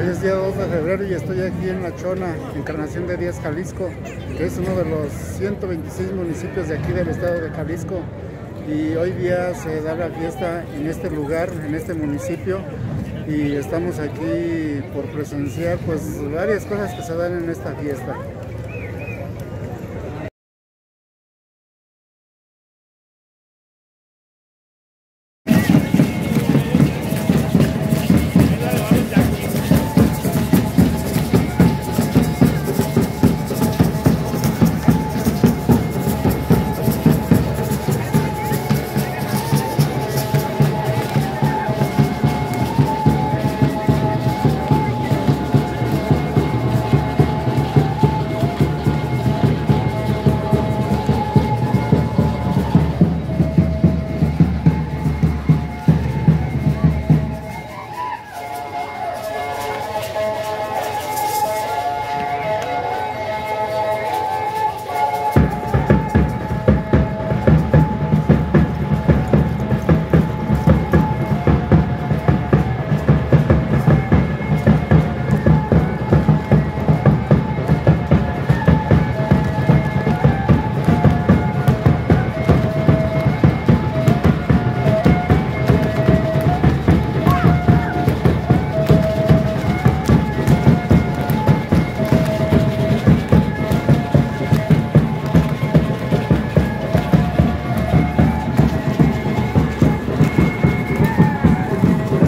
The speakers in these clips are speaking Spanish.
Hoy es día 2 de febrero y estoy aquí en La Chona, Encarnación de Díaz, Jalisco, que es uno de los 126 municipios de aquí del estado de Jalisco. Y hoy día se da la fiesta en este lugar, en este municipio, y estamos aquí por presenciar pues varias cosas que se dan en esta fiesta.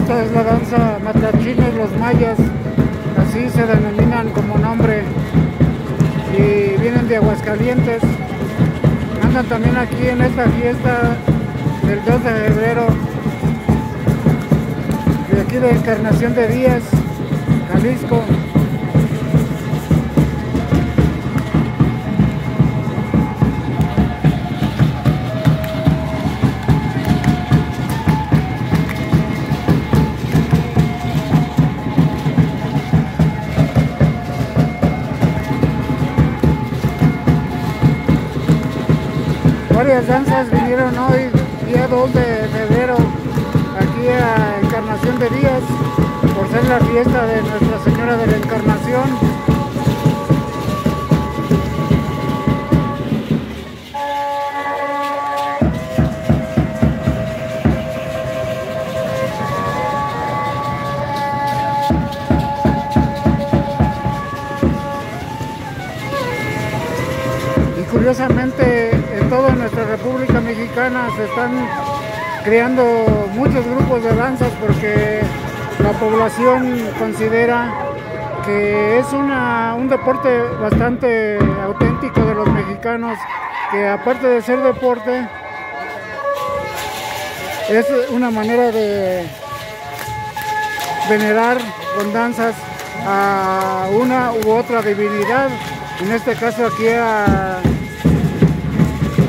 Esta es la danza Matlachinos los mayas, así se denominan como nombre, y vienen de Aguascalientes. Andan también aquí en esta fiesta del 2 de febrero, de aquí de Encarnación de Díaz, Jalisco. Varias danzas vinieron hoy, día 2 de febrero, aquí a Encarnación de Díaz, por ser la fiesta de Nuestra Señora de la Encarnación. Y curiosamente, en toda nuestra República Mexicana se están creando muchos grupos de danzas porque la población considera que es un deporte bastante auténtico de los mexicanos, que aparte de ser deporte es una manera de venerar con danzas a una u otra divinidad, en este caso aquí a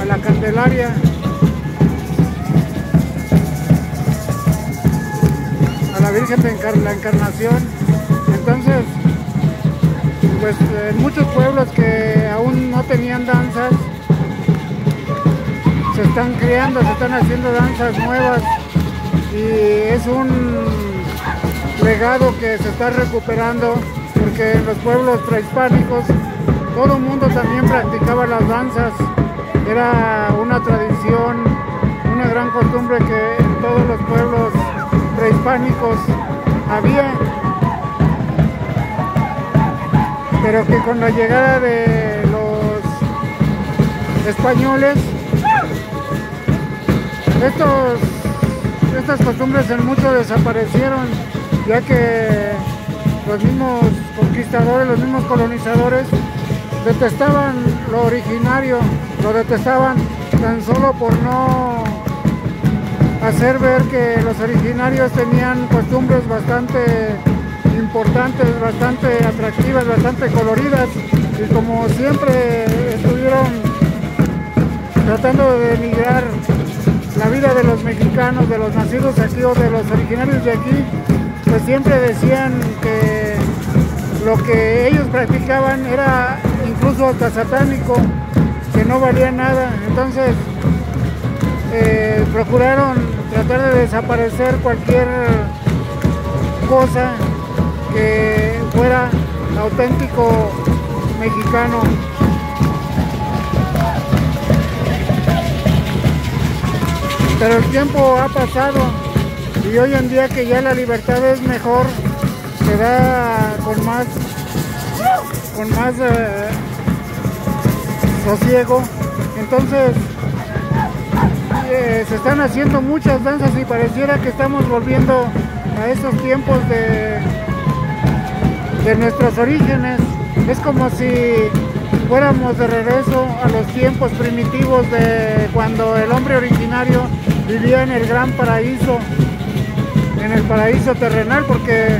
la Candelaria. A la Virgen de la Encarnación. Entonces, pues en muchos pueblos que aún no tenían danzas, se están creando, se están haciendo danzas nuevas, y es un legado que se está recuperando, porque en los pueblos prehispánicos todo el mundo también practicaba las danzas. Era una tradición, una gran costumbre que en todos los pueblos prehispánicos había, pero que con la llegada de los españoles, estas costumbres en mucho desaparecieron, ya que los mismos conquistadores, los mismos colonizadores detestaban lo originario, lo detestaban tan solo por no hacer ver que los originarios tenían costumbres bastante importantes, bastante atractivas, bastante coloridas, y como siempre estuvieron tratando de denigrar la vida de los mexicanos, de los nacidos aquí o de los originarios de aquí, pues siempre decían que lo que ellos practicaban era incluso hasta satánico, que no valía nada. Entonces procuraron tratar de desaparecer cualquier cosa que auténtico mexicano. Pero el tiempo ha pasado y hoy en día que ya la libertad es mejor, se da con más sosiego. Entonces se están haciendo muchas danzas y pareciera que estamos volviendo a esos tiempos de nuestros orígenes. Es como si fuéramos de regreso a los tiempos primitivos de cuando el hombre originario vivía en el gran paraíso, en el paraíso terrenal, porque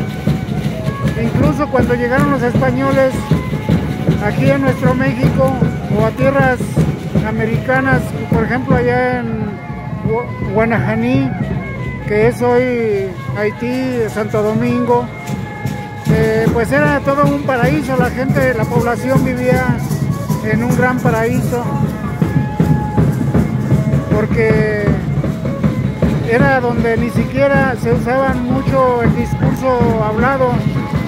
incluso cuando llegaron los españoles aquí en nuestro México o a tierras americanas, por ejemplo allá en Guanajaní, que es hoy Haití, Santo Domingo, pues era todo un paraíso. La gente, la población vivía en un gran paraíso, porque era donde ni siquiera se usaban mucho el discurso hablado,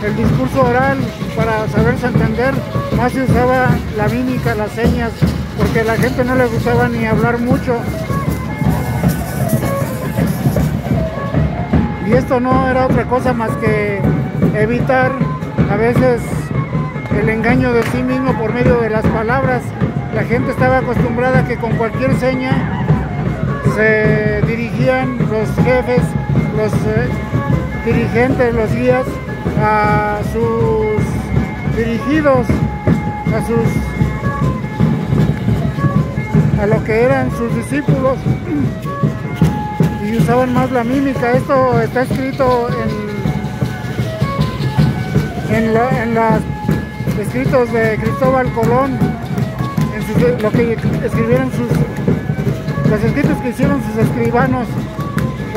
el discurso oral para saberse entender, más se usaba la mímica, las señas, porque a la gente no le gustaba ni hablar mucho. Y esto no era otra cosa más que evitar a veces el engaño de sí mismo por medio de las palabras. La gente estaba acostumbrada a que con cualquier seña se dirigían los jefes, los dirigentes, los guías a sus dirigidos, a lo que eran sus discípulos, y usaban más la mímica. Esto está escrito en los escritos de Cristóbal Colón, lo que escribieron los escritos que hicieron sus escribanos,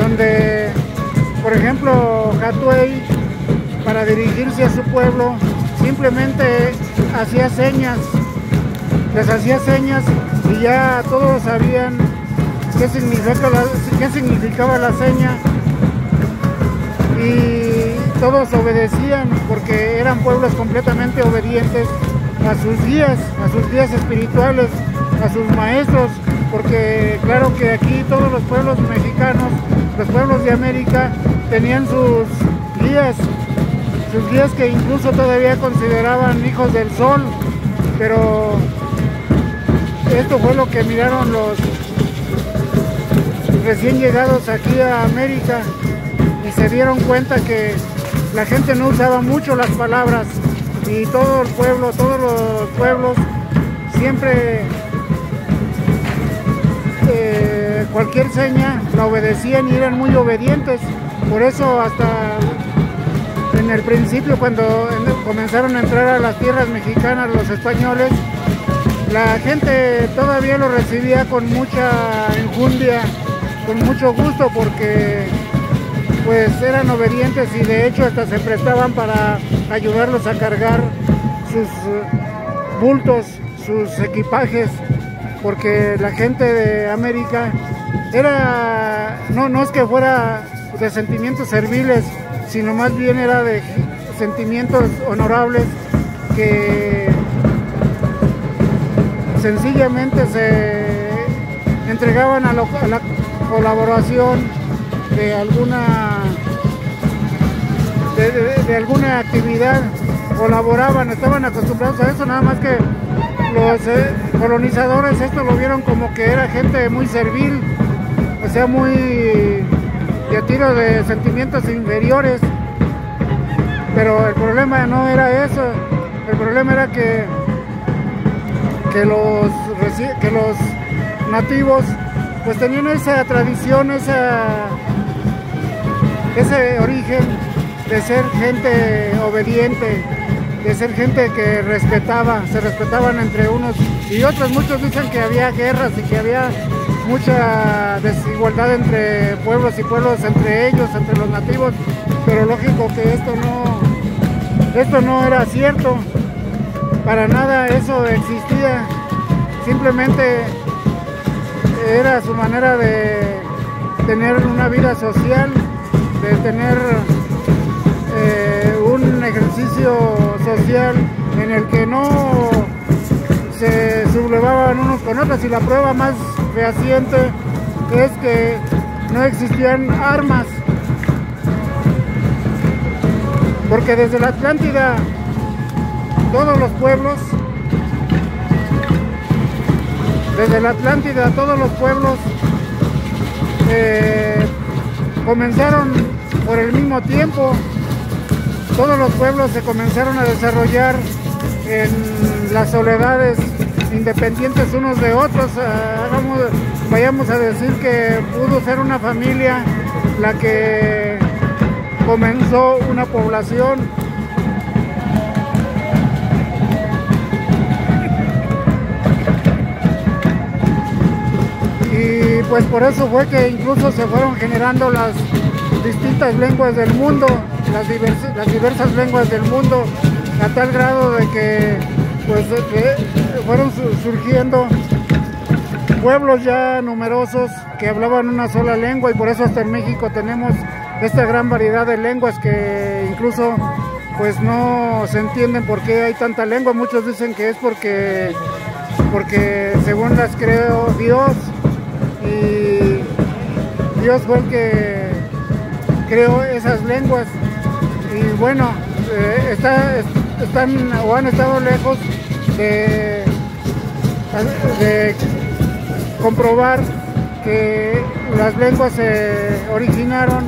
donde, por ejemplo, Hatuey, para dirigirse a su pueblo, simplemente hacía señas, les hacía señas y ya todos sabían qué significaba la seña, y todos obedecían porque eran pueblos completamente obedientes a sus guías espirituales, a sus maestros, porque claro que aquí todos los pueblos mexicanos, los pueblos de América, tenían sus guías que incluso todavía consideraban hijos del sol, pero esto fue lo que miraron los recién llegados aquí a América y se dieron cuenta que la gente no usaba mucho las palabras, y todo el pueblo, todos los pueblos siempre cualquier seña la obedecían y eran muy obedientes. Por eso hasta en el principio, cuando comenzaron a entrar a las tierras mexicanas los españoles, la gente todavía lo recibía con mucha enjundia, con mucho gusto, porque pues eran obedientes y de hecho hasta se prestaban para ayudarlos a cargar sus bultos, sus equipajes, porque la gente de América no es que fuera de sentimientos serviles, sino más bien era de sentimientos honorables, que sencillamente se entregaban a la colaboración de alguna actividad, colaboraban, estaban acostumbrados a eso, nada más que los colonizadores esto lo vieron como que era gente muy servil, o sea, muy de tiro de sentimientos inferiores. Pero el problema no era eso, el problema era que los nativos pues tenían esa tradición, ese origen de ser gente obediente, de ser gente que se respetaban entre unos y otros. Muchos dicen que había guerras y que había mucha desigualdad entre pueblos y pueblos, entre ellos, entre los nativos, pero lógico que esto no era cierto, para nada eso existía, simplemente era su manera de tener una vida social, de tener un ejercicio social con otras, y la prueba más fehaciente es que no existían armas, porque desde la Atlántida todos los pueblos, comenzaron por el mismo tiempo. Todos los pueblos se comenzaron a desarrollar en las soledades, independientes unos de otros. Vayamos a decir que pudo ser una familia la que comenzó una población. Y pues por eso fue que incluso se fueron generando las distintas lenguas del mundo, las diversas lenguas del mundo, a tal grado de que pues fueron surgiendo pueblos ya numerosos que hablaban una sola lengua, y por eso hasta en México tenemos esta gran variedad de lenguas que incluso pues no se entienden por qué hay tanta lengua. Muchos dicen que es porque según las creó Dios, y Dios fue el que creó esas lenguas, y bueno, están o han estado lejos de comprobar que las lenguas se originaron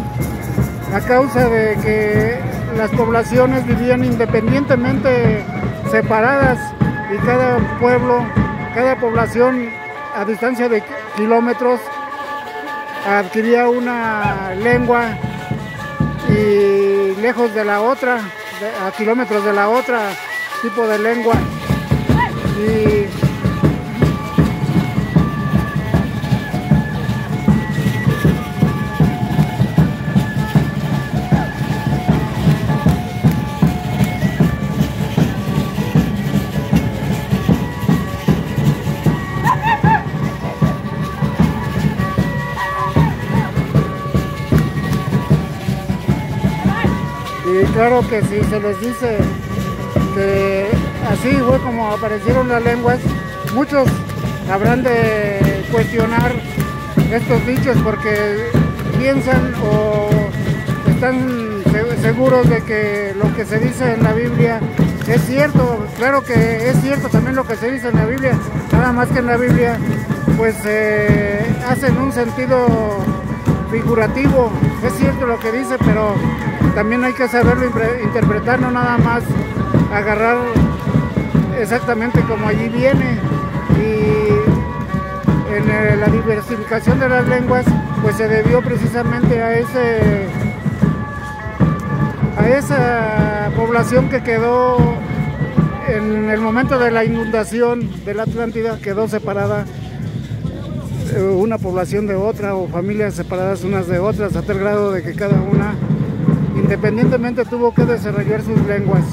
a causa de que las poblaciones vivían independientemente separadas, y cada población a distancia de kilómetros adquiría una lengua, y lejos de la otra, a kilómetros de la otra tipo de lengua. Y claro que si se les dice que así fue como aparecieron las lenguas, muchos habrán de cuestionar estos dichos, porque piensan o están seguros de que lo que se dice en la Biblia es cierto. Claro que es cierto también lo que se dice en la Biblia, nada más que en la Biblia pues hacen un sentido figurativo. Es cierto lo que dice, pero también hay que saberlo interpretar, no nada más agarrar exactamente como allí viene. Y en la diversificación de las lenguas pues se debió precisamente a esa población que quedó en el momento de la inundación de la Atlántida, quedó separada una población de otra, o familias separadas unas de otras, a tal grado de que cada una independientemente tuvo que desarrollar sus lenguas.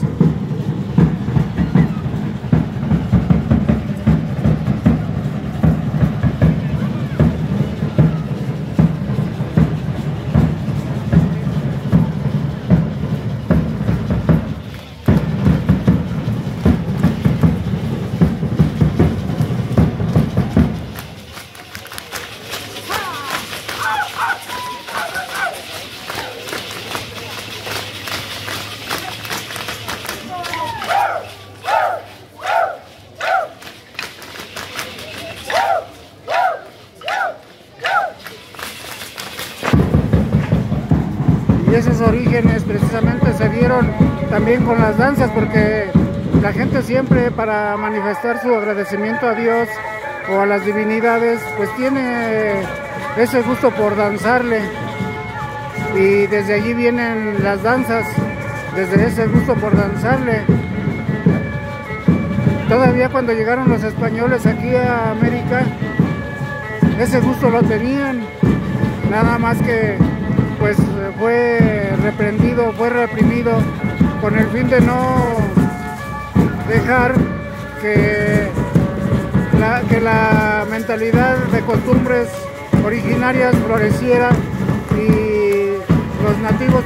Y esos orígenes precisamente se dieron también con las danzas, porque la gente siempre, para manifestar su agradecimiento a Dios o a las divinidades, pues tiene ese gusto por danzarle, y desde allí vienen las danzas, desde ese gusto por danzarle. Todavía cuando llegaron los españoles aquí a América, ese gusto lo tenían, nada más que pues fue reprendido, fue reprimido, con el fin de no dejar que la mentalidad de costumbres originarias floreciera y los nativos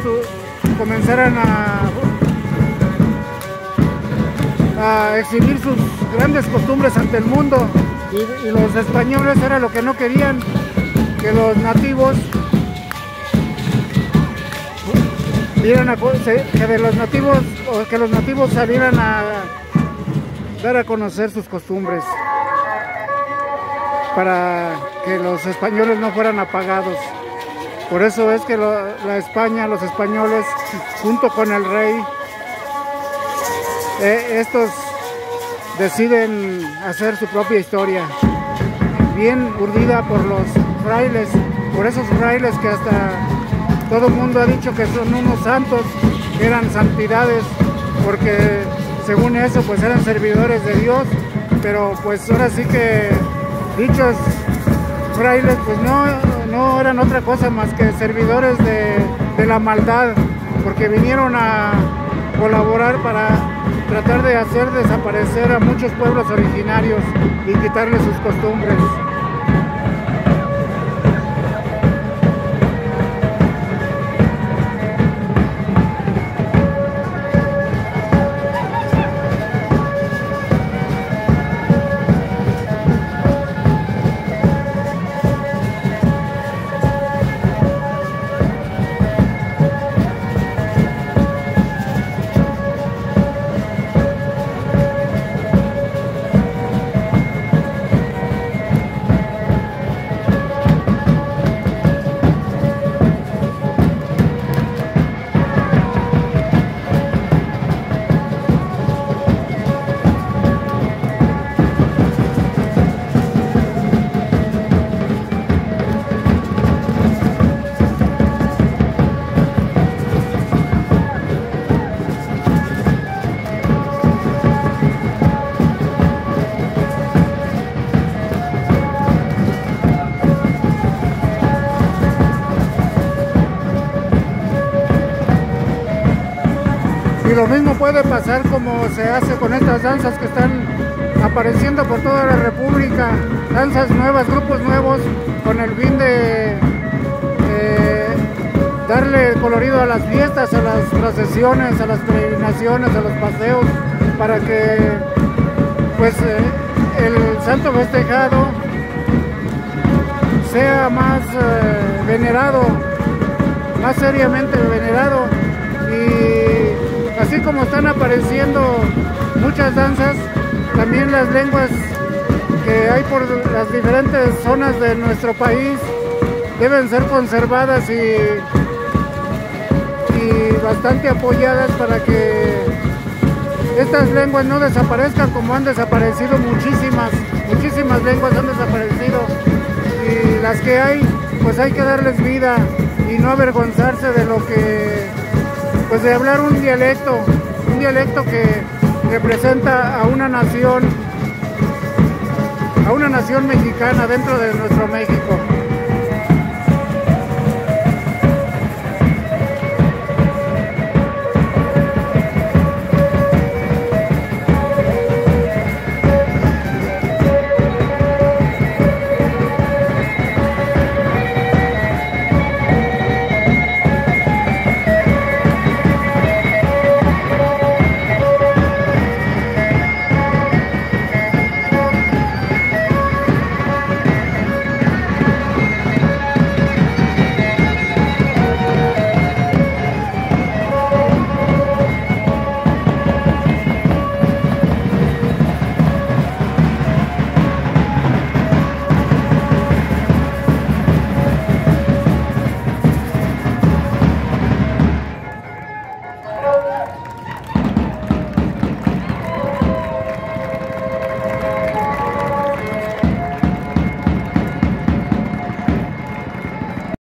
comenzaran a exhibir sus grandes costumbres ante el mundo. y los españoles era lo que no querían, que los nativos que los nativos salieran a dar a conocer sus costumbres para que los españoles no fueran apagados. Por eso es que la España, los españoles, junto con el rey, estos deciden hacer su propia historia, bien urdida por los frailes, por esos frailes que hasta todo el mundo ha dicho que son unos santos, que eran santidades, porque según eso pues eran servidores de Dios, pero pues ahora sí que dichos frailes pues no eran otra cosa más que servidores de la maldad, porque vinieron a colaborar para tratar de hacer desaparecer a muchos pueblos originarios y quitarles sus costumbres. Y lo mismo puede pasar como se hace con estas danzas que están apareciendo por toda la República, danzas nuevas, grupos nuevos, con el fin de darle colorido a las fiestas, a las procesiones, a las peregrinaciones, a los paseos, para que pues el santo festejado sea más venerado, más seriamente venerado. Y así como están apareciendo muchas danzas, también las lenguas que hay por las diferentes zonas de nuestro país deben ser conservadas y bastante apoyadas para que estas lenguas no desaparezcan, como han desaparecido muchísimas lenguas han desaparecido, y las que hay, pues hay que darles vida y no avergonzarse de lo que, pues de hablar un dialecto que representa a una nación mexicana dentro de nuestro México.